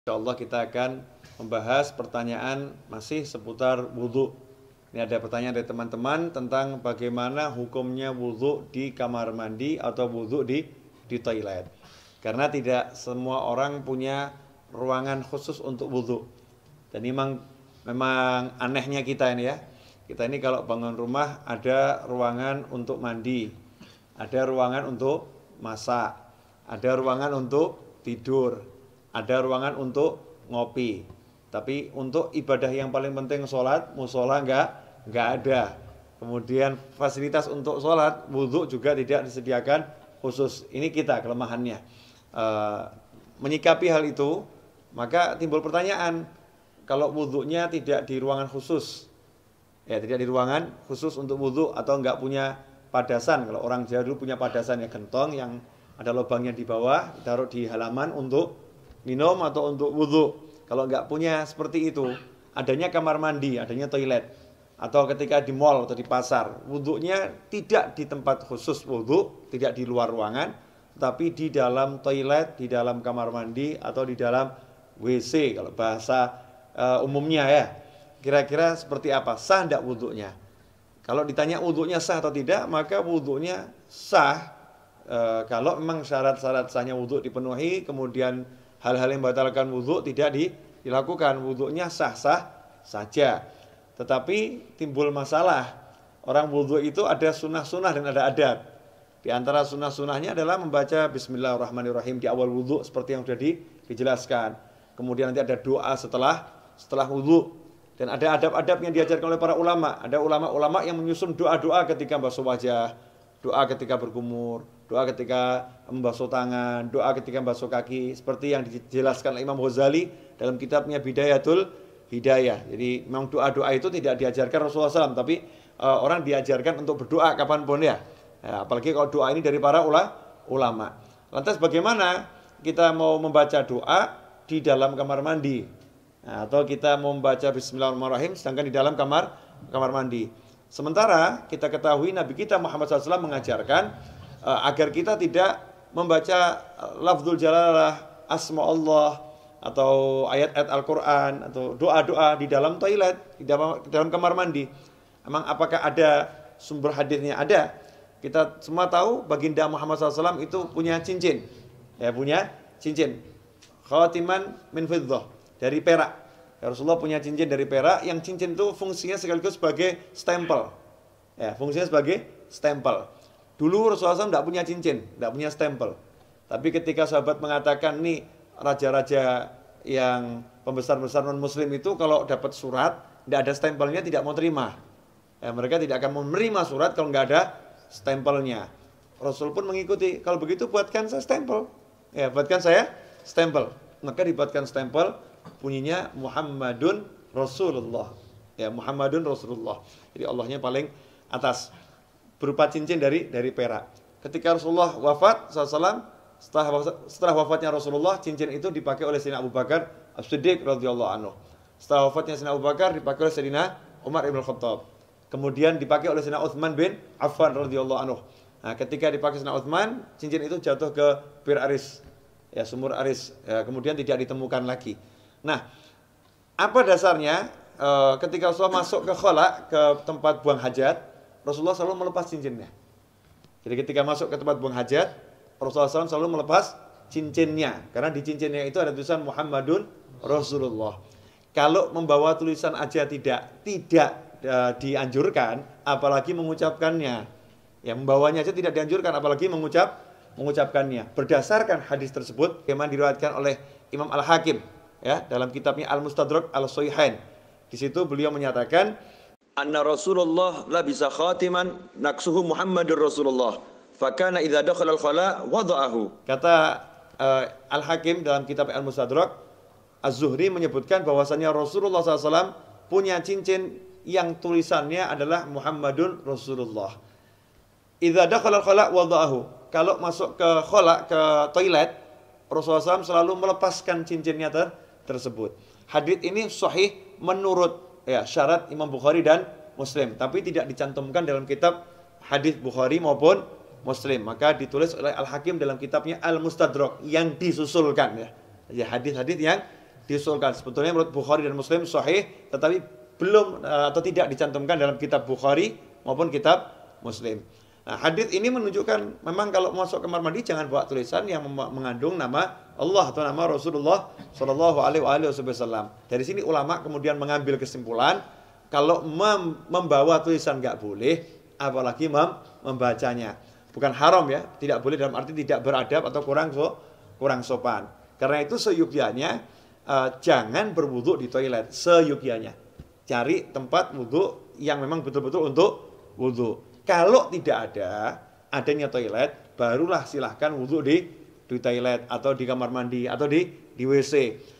Insyaallah kita akan membahas pertanyaan masih seputar wudhu. Ini ada pertanyaan dari teman-teman tentang bagaimana hukumnya wudhu di kamar mandi atau wudhu di toilet. Karena tidak semua orang punya ruangan khusus untuk wudhu. Dan memang anehnya kita ini ya. Kita ini kalau bangun rumah ada ruangan untuk mandi, ada ruangan untuk masak, ada ruangan untuk tidur, ada ruangan untuk ngopi. Tapi untuk ibadah yang paling penting sholat, musola enggak ada. Kemudian fasilitas untuk sholat, wudhu juga tidak disediakan khusus. Ini kita kelemahannya. Menyikapi hal itu, maka timbul pertanyaan, kalau wudhunya tidak di ruangan khusus, ya tidak di ruangan khusus untuk wudhu atau enggak punya padasan. Kalau orang Jawa dulu punya padasan ya, gentong yang ada lubangnya di bawah, ditaruh di halaman untuk minum atau untuk wudhu. Kalau nggak punya seperti itu, adanya kamar mandi, adanya toilet, atau ketika di mall atau di pasar, wudhunya tidak di tempat khusus wudhu, tidak di luar ruangan, tapi di dalam toilet, di dalam kamar mandi, atau di dalam WC kalau bahasa umumnya ya. Kira-kira seperti apa? Sah tidak wudhunya? Kalau ditanya wudhunya sah atau tidak, maka wudhunya sah kalau memang syarat-syarat sahnya wudhu dipenuhi, kemudian hal-hal yang membatalkan wudhu tidak dilakukan, wudhunya sah-sah saja. Tetapi timbul masalah, orang wudhu itu ada sunnah-sunnah dan ada adab. Di antara sunnah-sunnahnya adalah membaca Bismillahirrahmanirrahim di awal wudhu seperti yang sudah dijelaskan. Kemudian nanti ada doa setelah wudhu. Dan ada adab-adab yang diajarkan oleh para ulama. Ada ulama-ulama yang menyusun doa-doa ketika basuh wajah, doa ketika berkumur, doa ketika membasuh tangan, doa ketika membasuh kaki, seperti yang dijelaskan oleh Imam Ghazali dalam kitabnya Bidayatul Hidayah. Jadi memang doa-doa itu tidak diajarkan Rasulullah SAW, tapi orang diajarkan untuk berdoa kapanpun ya. Apalagi kalau doa ini dari para ulama. Lantas bagaimana kita mau membaca doa di dalam kamar mandi? Atau kita mau membaca Bismillahirrahmanirrahim sedangkan di dalam kamar mandi. Sementara kita ketahui Nabi kita Muhammad SAW mengajarkan agar kita tidak membaca lafzul jalalah, asma Allah, atau ayat-ayat Al-Quran, atau doa-doa di dalam toilet, di dalam kamar mandi. Emang apakah ada sumber hadisnya? Ada. Kita semua tahu baginda Muhammad SAW itu punya cincin. Ya, punya cincin. Khatiman min fiddah, dari perak. Ya, Rasulullah punya cincin dari perak, yang cincin itu fungsinya sekaligus sebagai stempel. Ya, fungsinya sebagai stempel. Dulu Rasulullah SAW tidak punya cincin, tidak punya stempel. Tapi ketika sahabat mengatakan, nih raja-raja yang pembesar-besar non-muslim itu kalau dapat surat, tidak ada stempelnya tidak mau terima. Ya, mereka tidak akan menerima surat kalau nggak ada stempelnya. Rasul pun mengikuti, kalau begitu buatkan saya stempel. Ya, buatkan saya stempel. Maka dibuatkan stempel, bunyinya Muhammadun Rasulullah. Ya, Muhammadun Rasulullah. Jadi Allahnya paling atas, berupa cincin dari perak. Ketika Rasulullah wafat SAW, setelah wafatnya Rasulullah, cincin itu dipakai oleh Sayyidina Abu Bakar As-Siddiq radhiyallahu anhu. Setelah wafatnya Sayyidina Abu Bakar dipakai oleh Sayyidina Umar ibn Khattab. Kemudian dipakai oleh Sayyidina Utsman bin Affan radhiyallahu anhu. Nah, ketika dipakai Sayyidina Utsman, cincin itu jatuh ke Bir Aris, ya, sumur Aris. Ya, kemudian tidak ditemukan lagi. Nah, apa dasarnya? Ketika Rasulullah masuk ke khala, ke tempat buang hajat, Rasulullah selalu melepas cincinnya. Jadi ketika masuk ke tempat buang hajat, Rasulullah SAW selalu melepas cincinnya. Karena di cincinnya itu ada tulisan Muhammadun Rasulullah. Kalau membawa tulisan aja tidak dianjurkan, apalagi mengucapkannya. Ya, membawanya aja tidak dianjurkan, apalagi mengucapkannya. Berdasarkan hadis tersebut, yang diriwayatkan oleh Imam Al-Hakim, ya, dalam kitabnya Al-Mustadrak Al-Sahihain. Di situ beliau menyatakan, anna Rasulullah labisa khatiman naksuhu Muhammadur Rasulullah fakana idza dakhala al-khala wada'ahu. Kata Al-Hakim dalam kitab Al-Mustadrak, Az-Zuhri menyebutkan bahwasannya Rasulullah SAW punya cincin yang tulisannya adalah Muhammadun Rasulullah. Idza dakhala al-khala wada'ahu. Kalau masuk ke khala, ke toilet, Rasulullah SAW selalu melepaskan cincinnya tersebut. Hadits ini sahih menurut syarat Imam Bukhari dan Muslim, tapi tidak dicantumkan dalam kitab hadis Bukhari maupun Muslim. Maka ditulis oleh Al-Hakim dalam kitabnya Al-Mustadrak yang disusulkan, ya hadis-hadis yang diusulkan. Sebetulnya menurut Bukhari dan Muslim sahih, tetapi belum atau tidak dicantumkan dalam kitab Bukhari maupun kitab Muslim. Nah, hadis ini menunjukkan memang kalau masuk kamar mandi jangan bawa tulisan yang mengandung nama Allah atau nama Rasulullah Shallallahu Alaihi Wasallam. Dari sini ulama kemudian mengambil kesimpulan kalau membawa tulisan nggak boleh, apalagi membacanya. Bukan haram ya, tidak boleh dalam arti tidak beradab atau kurang sopan. Karena itu seyukyanya jangan berwudu di toilet, seyukyanya. Cari tempat wudu yang memang betul-betul untuk wudu. Kalau tidak adanya toilet, barulah silahkan wudu di toilet atau di kamar mandi atau di WC.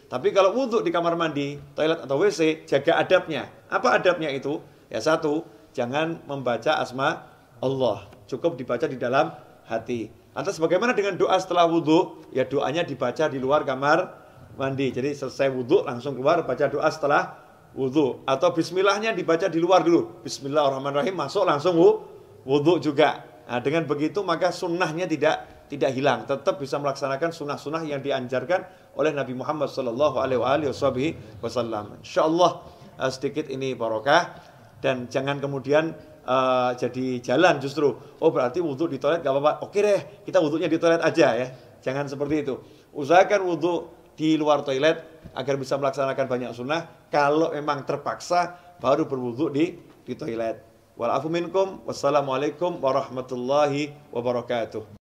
Tapi kalau wudu di kamar mandi, toilet atau WC, jaga adabnya. Apa adabnya itu? Ya satu, jangan membaca asma Allah. Cukup dibaca di dalam hati. Lantas bagaimana dengan doa setelah wudu? Ya doanya dibaca di luar kamar mandi. Jadi selesai wudu langsung keluar baca doa setelah wudu. Atau bismillahnya dibaca di luar dulu. Bismillahirrahmanirrahim, masuk langsung wudu juga. Nah, dengan begitu maka sunnahnya tidak hilang, tetap bisa melaksanakan sunnah-sunnah yang dianjarkan oleh Nabi Muhammad Sallallahu Alaihi Wasallam. Insyaallah sedikit ini barokah dan jangan kemudian jadi jalan justru. Oh berarti wudu di toilet gak apa-apa. Oke deh, kita wudunya di toilet aja ya. Jangan seperti itu. Usahakan wudu di luar toilet agar bisa melaksanakan banyak sunnah. Kalau memang terpaksa baru berwudu di toilet. Wal afu minkum. Wassalamualaikum warahmatullahi wabarakatuh.